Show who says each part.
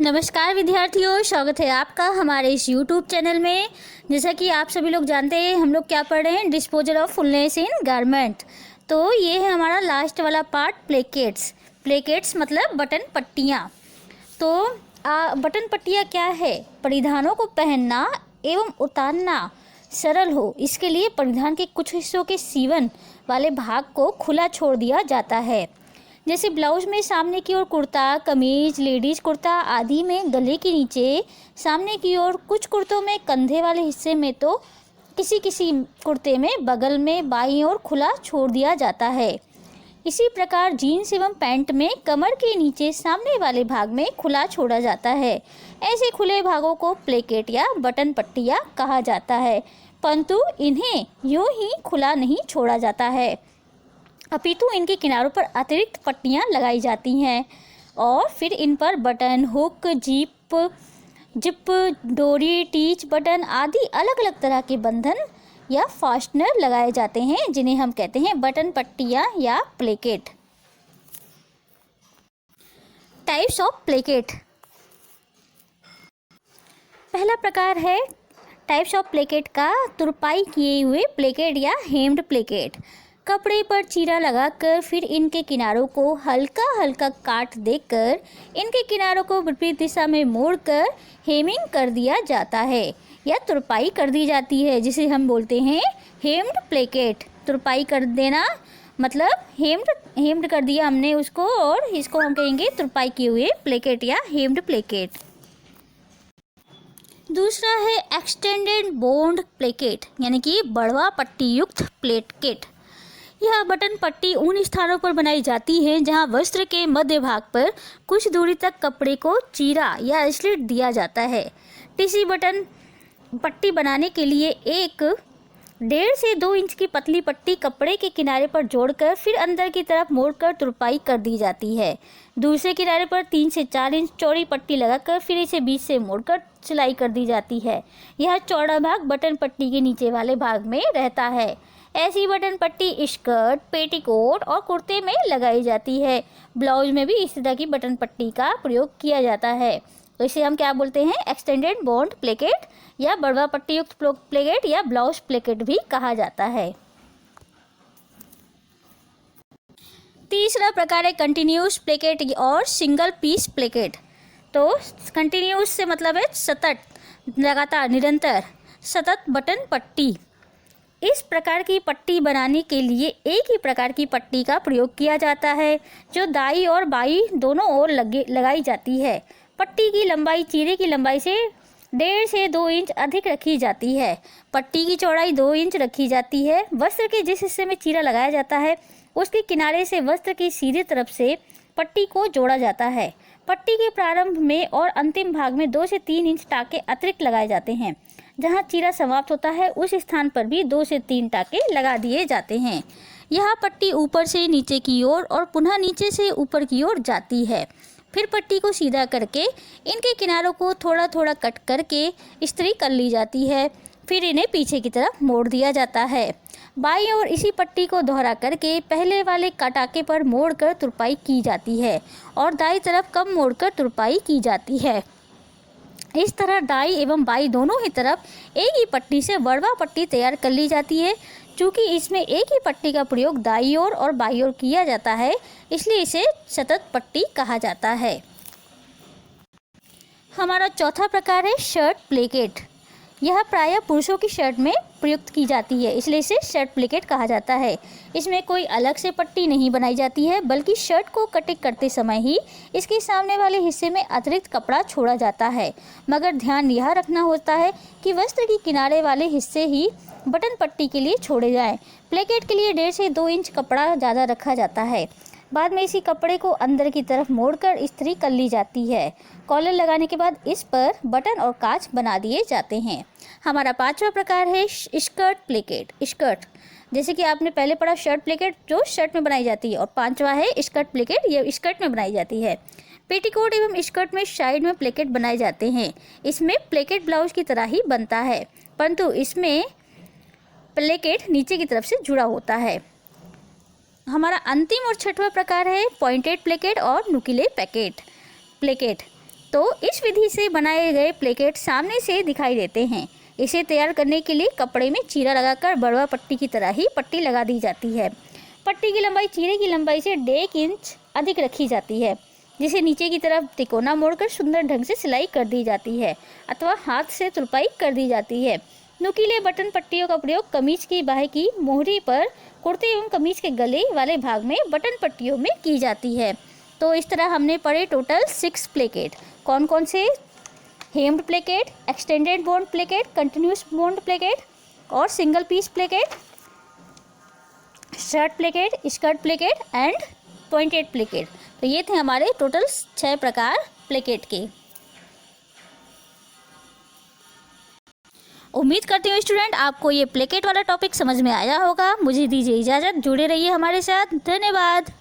Speaker 1: नमस्कार विद्यार्थियों, स्वागत है आपका हमारे इस YouTube चैनल में। जैसा कि आप सभी लोग जानते हैं, हम लोग क्या पढ़ रहे हैं, disposal of fullness in garment. तो ये है हमारा लास्ट वाला पार्ट, प्लेकेट्स। प्लेकेट्स मतलब बटन पट्टियाँ। तो बटन पट्टियाँ क्या है? परिधानों को पहनना एवं उतारना सरल हो, इसके लिए परिधान के कुछ हिस्सों के सीवन वाले भाग को खुला छोड़ दिया जाता है। जैसे ब्लाउज में सामने की ओर कुर्ता, कमीज, लेडीज कुर्ता आदि में गले के नीचे सामने की ओर, कुछ कुर्तों में कंधे वाले हिस्से में, तो किसी किसी कुर्ते में बगल में बाईं ओर खुला छोड़ दिया जाता है। इसी प्रकार जीन्स एवं पैंट में कमर के नीचे सामने वाले भाग में खुला छोड़ा जाता है। ऐसे खुले भागों को प्लेकेट या बटन पट्टियाँ कहा जाता है, परंतु इन्हें यूं ही खुला नहीं छोड़ा जाता है, अपितु इनके किनारों पर अतिरिक्त पट्टियाँ लगाई जाती हैं और फिर इन पर बटन, हुक, जिप, डोरी, टीच बटन आदि अलग अलग तरह के बंधन या फास्टनर लगाए जाते हैं, जिन्हें हम कहते हैं बटन पट्टियाँ या प्लेकेट। Types of placket. पहला प्रकार है टाइप्स ऑफ प्लेकेट का तुरपाई किए हुए प्लेकेट या हेम्ड प्लेकेट। कपड़े पर चीरा लगाकर फिर इनके किनारों को हल्का हल्का काट देकर इनके किनारों को विपरीत दिशा में मोड़कर हेमिंग कर दिया जाता है या तुरपाई कर दी जाती है, जिसे हम बोलते हैं हेम्ड प्लेकेट। तुरपाई कर देना मतलब हेम्ड कर दिया हमने उसको, और इसको हम कहेंगे तुरपाई किए हुए प्लेकेट या हेम्ड प्लेकेट। दूसरा है एक्सटेंडेड बॉन्ड प्लेकेट, यानी कि बढ़वा पट्टी युक्त प्लेकेट। यह बटन पट्टी उन स्थानों पर बनाई जाती है जहां वस्त्र के मध्य भाग पर कुछ दूरी तक कपड़े को चीरा या स्लिट दिया जाता है। टिश्यू बटन पट्टी बनाने के लिए 1.5 से 2 इंच की पतली पट्टी कपड़े के किनारे पर जोड़कर फिर अंदर की तरफ मोड़कर तुरपाई कर दी जाती है। दूसरे किनारे पर 3 से 4 इंच चौड़ी पट्टी लगाकर फिर इसे बीच से मोड़कर सिलाई कर दी जाती है। यह चौड़ा भाग बटन पट्टी के नीचे वाले भाग में रहता है। ऐसी बटन पट्टी स्कर्ट, पेटीकोट और कुर्ते में लगाई जाती है। ब्लाउज में भी इस तरह की बटन पट्टी का प्रयोग किया जाता है। तो इसे हम क्या बोलते हैं? एक्सटेंडेड बॉन्ड प्लेकेट या बढ़वा पट्टी युक्त प्लेकेट या ब्लाउज प्लेकेट भी कहा जाता है। तीसरा प्रकार है कंटिन्यूस प्लेकेट और सिंगल पीस प्लेकेट। तो कंटिन्यूस से मतलब है सतत, लगातार, निरंतर, सतत बटन पट्टी। इस प्रकार की पट्टी बनाने के लिए एक ही प्रकार की पट्टी का प्रयोग किया जाता है, जो दाई और बाई दोनों ओर लगाई जाती है। पट्टी की लंबाई चीरे की लंबाई से 1.5 से 2 इंच अधिक रखी जाती है। पट्टी की चौड़ाई 2 इंच रखी जाती है। वस्त्र के जिस हिस्से में चीरा लगाया जाता है उसके किनारे से वस्त्र की सीधी तरफ से पट्टी को जोड़ा जाता है। पट्टी के प्रारंभ में और अंतिम भाग में 2 से 3 इंच टाके अतिरिक्त लगाए जाते हैं। जहां चीरा समाप्त होता है उस स्थान पर भी 2 से 3 टाके लगा दिए जाते हैं। यह पट्टी ऊपर से नीचे की ओर और पुनः नीचे से ऊपर की ओर जाती है। फिर पट्टी को सीधा करके इनके किनारों को थोड़ा थोड़ा कट करके इस्त्री कर ली जाती है। फिर इन्हें पीछे की तरफ मोड़ दिया जाता है। बाईं ओर इसी पट्टी को दोहरा करके पहले वाले टाके पर मोड़कर तुरपाई की जाती है और दाईं तरफ कम मोड़कर तुरपाई की जाती है। इस तरह दाई एवं बाई दोनों ही तरफ एक ही पट्टी से बढ़वा पट्टी तैयार कर ली जाती है। चूँकि इसमें एक ही पट्टी का प्रयोग दाई ओर और बाई ओर किया जाता है, इसलिए इसे सतत पट्टी कहा जाता है। हमारा चौथा प्रकार है शर्ट प्लेकेट। यह प्रायः पुरुषों की शर्ट में प्रयुक्त की जाती है, इसलिए इसे शर्ट प्लेकेट कहा जाता है। इसमें कोई अलग से पट्टी नहीं बनाई जाती है, बल्कि शर्ट को कटिंग करते समय ही इसके सामने वाले हिस्से में अतिरिक्त कपड़ा छोड़ा जाता है। मगर ध्यान यह रखना होता है कि वस्त्र के किनारे वाले हिस्से ही बटन पट्टी के लिए छोड़े जाएं। प्लेकेट के लिए 1.5 से 2 इंच कपड़ा ज़्यादा रखा जाता है। बाद में इसी कपड़े को अंदर की तरफ मोड़कर इस्त्री कर ली जाती है। कॉलर लगाने के बाद इस पर बटन और काज बना दिए जाते हैं। हमारा पांचवा प्रकार है स्कर्ट प्लेकेट। स्कर्ट, जैसे कि आपने पहले पढ़ा शर्ट प्लेकेट जो शर्ट में बनाई जाती है, और पांचवा है स्कर्ट प्लेकेट, ये स्कर्ट में बनाई जाती है। पेटीकोट एवं स्कर्ट में साइड में प्लेकेट बनाए जाते हैं। इसमें प्लेकेट ब्लाउज की तरह ही बनता है, परंतु इसमें प्लेकेट नीचे की तरफ से जुड़ा होता है। हमारा अंतिम और छठवां प्रकार है पॉइंटेड प्लेकेट और नुकीले प्लेकेट। तो इस विधि से बनाए गए प्लेकेट सामने से दिखाई देते हैं। इसे तैयार करने के लिए कपड़े में चीरा लगाकर बड़वा पट्टी की तरह ही पट्टी लगा दी जाती है। पट्टी की लंबाई चीरे की लंबाई से 1.5 इंच अधिक रखी जाती है, जिसे नीचे की तरफ तिकोना मोड़कर सुंदर ढंग से सिलाई कर दी जाती है अथवा हाथ से तुरपाई कर दी जाती है। नुकीले बटन पट्टियों का प्रयोग कमीज की बाह की मोहरी पर, कुर्ते एवं कमीज के गले वाले भाग में बटन पट्टियों में की जाती है। तो इस तरह हमने पढ़े टोटल 6 प्लेकेट। कौन कौन से? Hemmed placket, extended bond placket, continuous bond placket और single piece placket, shirt placket, skirt placket and pointed placket. तो ये थे हमारे टोटल 6 प्रकार प्लेकेट के। उम्मीद करती हूँ स्टूडेंट आपको ये प्लेकेट वाला टॉपिक समझ में आया होगा। मुझे दीजिए इजाज़त, जुड़े रहिए हमारे साथ। धन्यवाद।